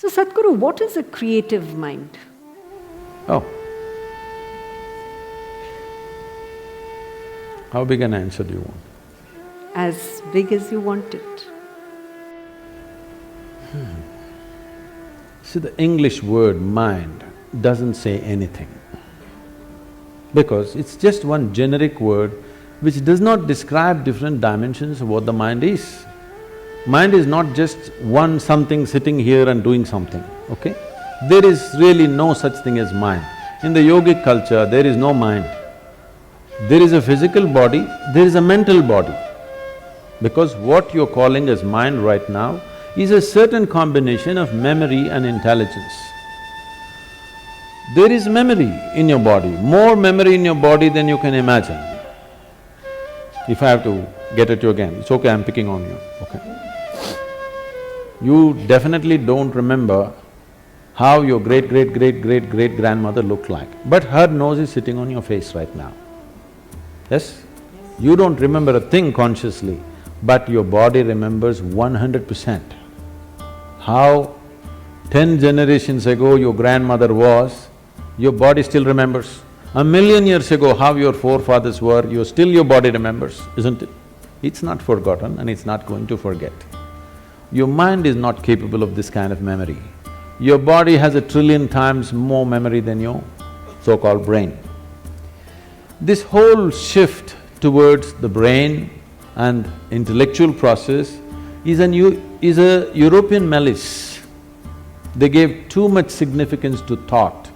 So, Sadhguru, what is a creative mind? Oh. How big an answer do you want? As big as you want it. See, the English word mind doesn't say anything, because it's just one generic word which does not describe different dimensions of what the mind is. Mind is not just one something sitting here and doing something, okay? There is really no such thing as mind. In the yogic culture, there is no mind. There is a physical body, there is a mental body. Because what you're calling as mind right now is a certain combination of memory and intelligence. There is memory in your body, more memory in your body than you can imagine. If I have to get at you again, it's okay, I'm picking on you, okay? You definitely don't remember how your great-great-great-great-great-grandmother looked like, but her nose is sitting on your face right now. Yes? You don't remember a thing consciously, but your body remembers 100%. How 10 generations ago your grandmother was, your body still remembers. 1,000,000 years ago how your forefathers were, your body remembers, isn't it? It's not forgotten and it's not going to forget. Your mind is not capable of this kind of memory. Your body has 1,000,000,000,000 times more memory than your so-called brain. This whole shift towards the brain and intellectual process is a European malice. They gave too much significance to thought.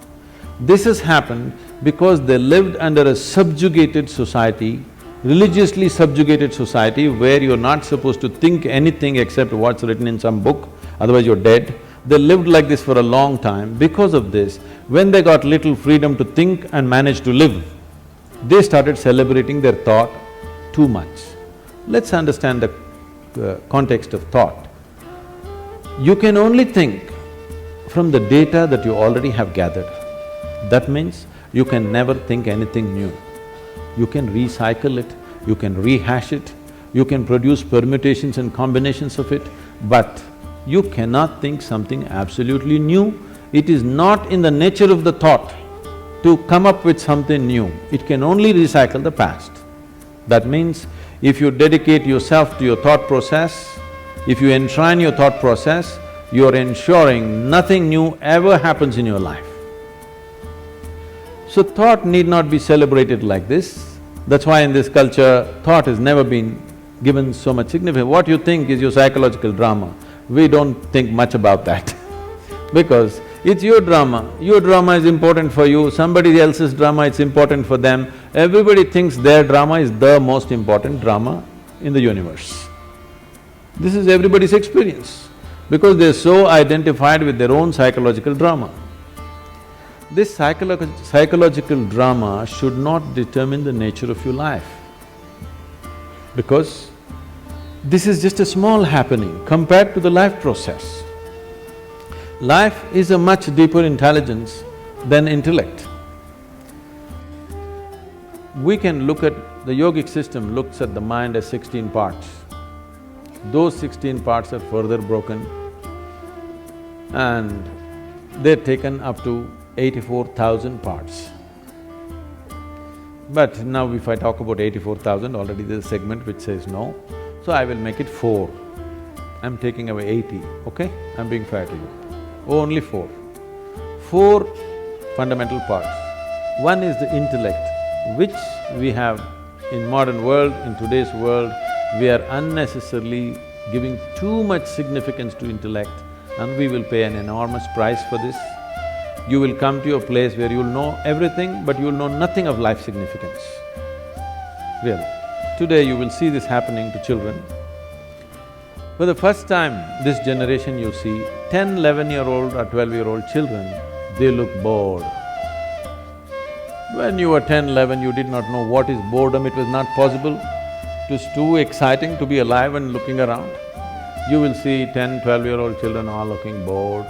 This has happened because they lived under a subjugated society, religiously subjugated society where you're not supposed to think anything except what's written in some book, otherwise you're dead. They lived like this for a long time. Because of this, when they got little freedom to think and manage to live, they started celebrating their thought too much. Let's understand the context of thought. You can only think from the data that you already have gathered. That means you can never think anything new. You can recycle it, you can rehash it, you can produce permutations and combinations of it, but you cannot think something absolutely new. It is not in the nature of the thought to come up with something new, it can only recycle the past. That means, if you dedicate yourself to your thought process, if you enshrine your thought process, you're ensuring nothing new ever happens in your life. So thought need not be celebrated like this. That's why in this culture, thought has never been given so much significance. What you think is your psychological drama. We don't think much about that because it's your drama is important for you, somebody else's drama is important for them. Everybody thinks their drama is the most important drama in the universe. This is everybody's experience because they're so identified with their own psychological drama. This psychological drama should not determine the nature of your life, because this is just a small happening compared to the life process. Life is a much deeper intelligence than intellect. We can look at… the yogic system looks at the mind as 16 parts. Those 16 parts are further broken and they're taken up to 84,000 parts. But now if I talk about 84,000, already there's a segment which says no, so I will make it 4. I'm taking away 80, okay? I'm being fair to you. Only 4. 4 fundamental parts. One is the intellect, which we have in modern world, in today's world, we are unnecessarily giving too much significance to intellect and we will pay an enormous price for this. You will come to a place where you'll know everything, but you'll know nothing of life significance. Really. Today you will see this happening to children. For the first time, this generation you see, 10, 11-year-old or 12-year-old children, they look bored. When you were 10, 11, you did not know what is boredom, it was not possible. It was too exciting to be alive and looking around. You will see 10, 12-year-old children all looking bored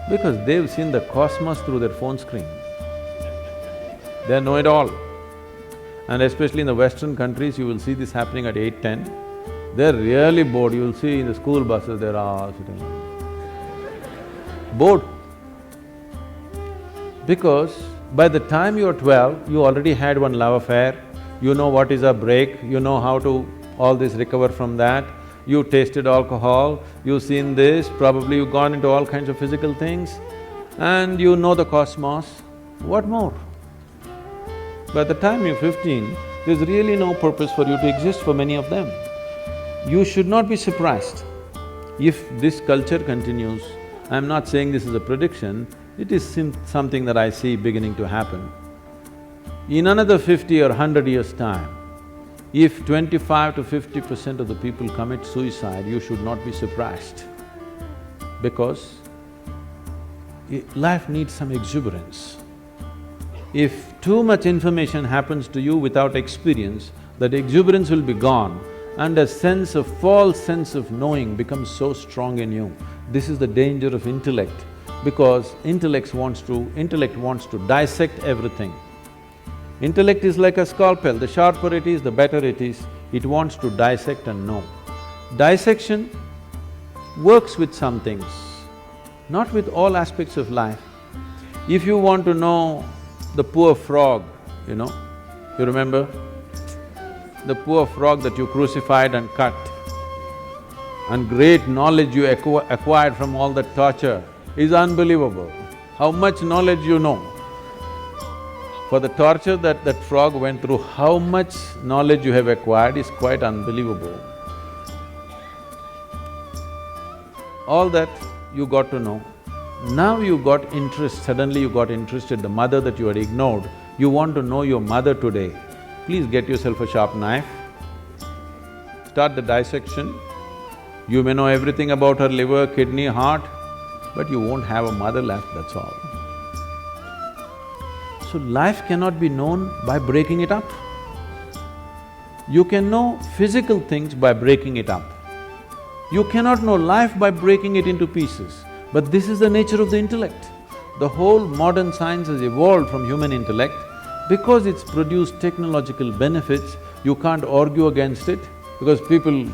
because they've seen the cosmos through their phone screen. They know it all. And especially in the Western countries, you will see this happening at 8, 10. They're really bored, you'll see in the school buses, they're all sitting. bored. Because by the time you're 12, you already had one love affair, you know what is a break, you know how to all this recover from that, you tasted alcohol, you've seen this, probably you've gone into all kinds of physical things, and you know the cosmos. What more? By the time you're 15, there's really no purpose for you to exist for many of them. You should not be surprised if this culture continues. I'm not saying this is a prediction, it is something that I see beginning to happen. In another 50 or 100 years' time, if 25 to 50% of the people commit suicide, you should not be surprised. Because life needs some exuberance. If too much information happens to you without experience, that exuberance will be gone and a false sense of knowing becomes so strong in you. This is the danger of intellect, because intellect wants to dissect everything. Intellect is like a scalpel, the sharper it is, the better it is, it wants to dissect and know. Dissection works with some things, not with all aspects of life. If you want to know the poor frog, you remember? The poor frog that you crucified and cut, and great knowledge you acquired from all that torture is unbelievable. How much knowledge you know. For the torture that frog went through, how much knowledge you have acquired is quite unbelievable. All that you got to know. Now you got interest, suddenly you got interested, the mother that you had ignored, you want to know your mother today. Please get yourself a sharp knife, start the dissection. You may know everything about her liver, kidney, heart, but you won't have a mother left, that's all. So life cannot be known by breaking it up. You can know physical things by breaking it up. You cannot know life by breaking it into pieces. But this is the nature of the intellect. The whole modern science has evolved from human intellect. Because it's produced technological benefits, you can't argue against it, because people,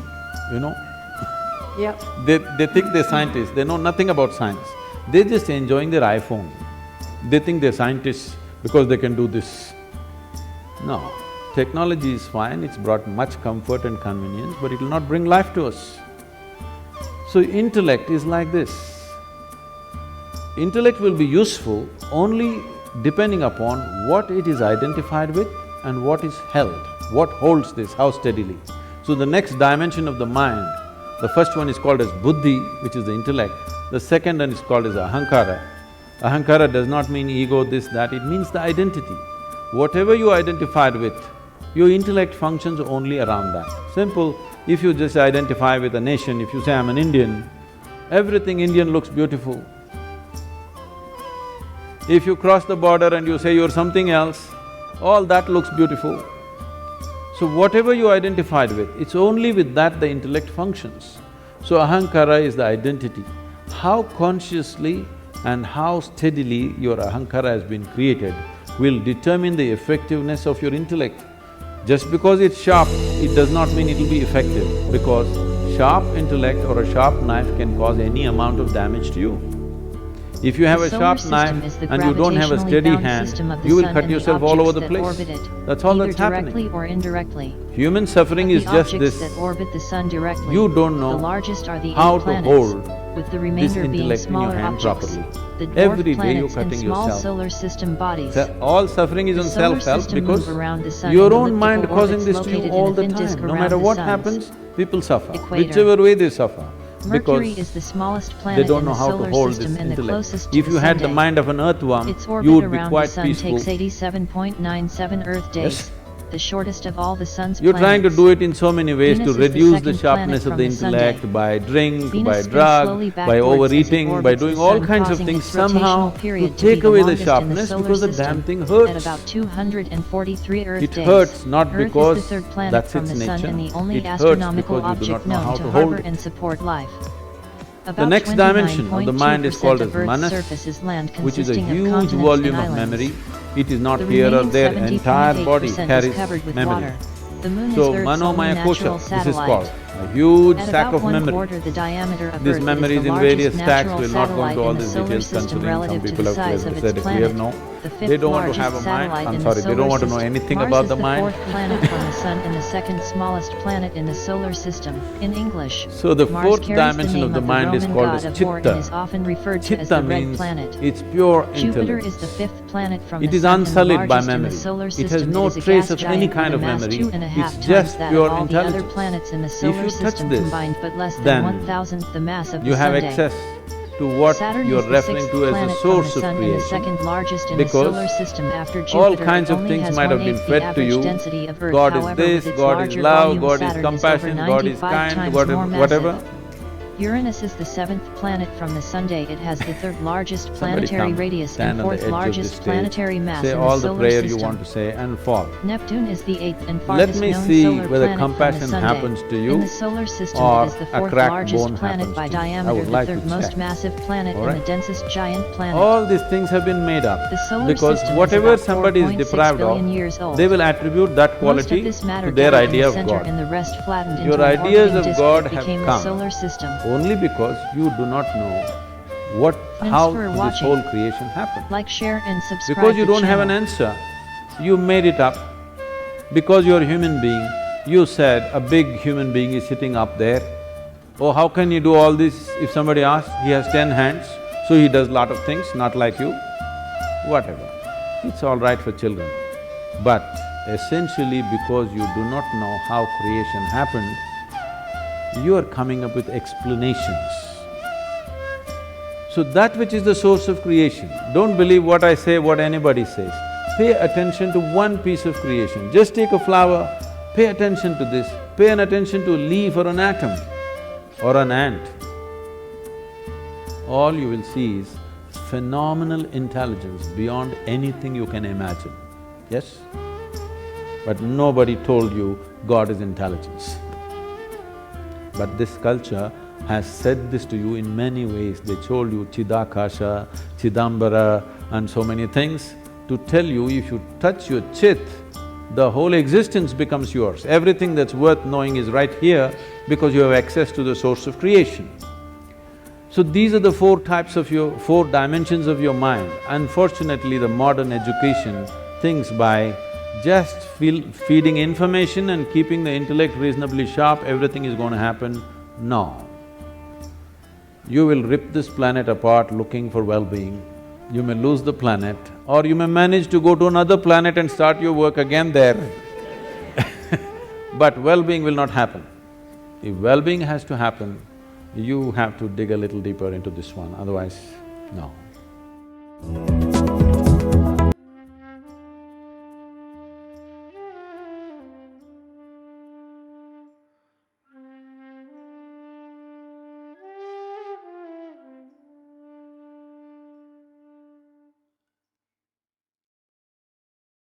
Yeah. they think they're scientists, they know nothing about science. They're just enjoying their iPhone. They think they're scientists because they can do this. No, technology is fine, it's brought much comfort and convenience, but it will not bring life to us. So intellect is like this. Intellect will be useful only depending upon what it is identified with and what is held, what holds this, how steadily. So the next dimension of the mind, the first one is called as buddhi, which is the intellect, the second one is called as ahankara. Ahankara does not mean ego, this, that, it means the identity. Whatever you identified with, your intellect functions only around that. Simple, if you just identify with a nation, if you say, I'm an Indian, everything Indian looks beautiful. If you cross the border and you say you're something else, all that looks beautiful. So whatever you identified with, it's only with that the intellect functions. So ahankara is the identity. How consciously and how steadily your ahankara has been created will determine the effectiveness of your intellect. Just because it's sharp, it does not mean it'll be effective, because sharp intellect or a sharp knife can cause any amount of damage to you. If you have a sharp knife and you don't have a steady hand, you will cut yourself all over the place. That's all that's happening. Directly or indirectly. Human suffering is just this. That orbit the sun directly, You don't know the largest are the how 8 to planets, hold with the this remainder being intellect in your smaller hand objects. properly. The dwarf Every day you're planets cutting and small yourself. solar system bodies. All suffering is The on solar self-help system because move around the sun your in own mind elliptical causing orbits this to you located all in a the thin disk time. No around matter the what sun's happens, people suffer. equator. Whichever way they suffer. Mercury Because is the smallest they planet don't in know the how to solar hold system this and the intellect. closest to If the you had the sun. mind of an earthworm, Its you orbit would be around the quite sun peaceful. takes 87.97 Earth days. Yes. The shortest of all the sun's You're trying to planets. do it in so many ways Venus to is the reduce the second sharpness planet of the from the sun intellect day. by drink, Venus by spins drug, slowly by backwards as it overeating, by orbits doing the all sun, kinds of causing things its somehow rotational to period to take be away the longest in the sharpness solar because the system, damn thing hurts. At about 243 Earth It days. hurts not Earth because is the third planet that's from its the sun nature. and the only It hurts astronomical because you do object not know how known to to hold harbor it. and support life. The About next dimension of the mind is called as 29.2% of Earth's manas, surface is land which is a consisting of huge continents volume and of islands. memory. It is not The here or remaining there, entire body 70.8% carries is covered with memory. water. The moon So, is Earth's Mano only Maya natural Kosha, this is satellite. called. a huge At stack about of 1/4 memory. the diameter of These Earth, memories it is the in largest various stacks, natural we'll not go satellite into all in the these solar details system considering some relative to people the have size of said its it, we have planet. no… The They fifth don't want to largest have a mind, satellite I'm in sorry, the they don't solar want to know system. anything Mars about is the the mind. fourth planet from the Sun and the second smallest planet in the solar system. In English, So the Mars fourth carries the dimension name of the the mind is Roman called god as of war and chitta. is often referred to as Chitta the red means planet. it's pure Jupiter intellect. is the fifth planet from It the is Sun and the unsullied by largest in memory. the solar It system. has no is a trace gas of any giant kind with of a mass memory. 2.5 It's times just that pure of all the other intelligence. planets in the If solar you touch system this, combined, but less than then 1,000th the mass of you the have Sun. access to what Saturn you're is the referring sixth to as planet the from the source of Sun and the creation. second largest in the Because solar system after Jupiter. all kinds It of only things has might have been 1/8 the fed to average you. density of Earth. God is However, this, with its God is larger love, volume, God is Saturn compassion, is over God is 95 kind, times whatever, more massive. whatever. Uranus is the seventh planet from the Sunday. It has the third largest Somebody planetary come, radius stand and on the fourth edge of this largest stage, planetary mass say in all the the solar prayer system. you want to say and fall. Neptune is the eighth and Let farthest me known see solar whether planet compassion from the Sunday. happens to you In the solar system, or it is the a fourth cracked largest bone planet happens by to you. I diameter, would the like third to most check. massive planet All and right. the densest giant planet. All these things have been made up The solar because system is whatever about somebody is 4.6 deprived of, billion years old. they will attribute that Most of quality this matter to their gathered in idea the of center God. and the rest flattened Your into an ideas orbiting of disk God that have became the come solar system. only because you do not know Thanks how for this watching. whole creation happened. Like, share and subscribe Because you to don't have an channel. answer, you made it up. Because you're a human being, you said a big human being is sitting up there. Oh, how can you do all this? If somebody asks, he has 10 hands, so he does lot of things, not like you. Whatever, it's all right for children. But essentially because you do not know how creation happened, you are coming up with explanations. So that which is the source of creation, don't believe what I say, what anybody says. Pay attention to one piece of creation. Just take a flower, pay attention to this, pay an attention to a leaf or an atom or an ant. All you will see is phenomenal intelligence beyond anything you can imagine, yes? But nobody told you God is intelligence. But this culture has said this to you in many ways. They told you Chidakasha, Chidambara and so many things to tell you if you touch your chit, the whole existence becomes yours. Everything that's worth knowing is right here because you have access to the source of creation. So these are the four dimensions of your mind. Unfortunately, the modern education thinks by just feeding information and keeping the intellect reasonably sharp, everything is going to happen. No. You will rip this planet apart looking for well-being. You may lose the planet, or you may manage to go to another planet and start your work again there. But well-being will not happen. If well-being has to happen, you have to dig a little deeper into this one, otherwise, no.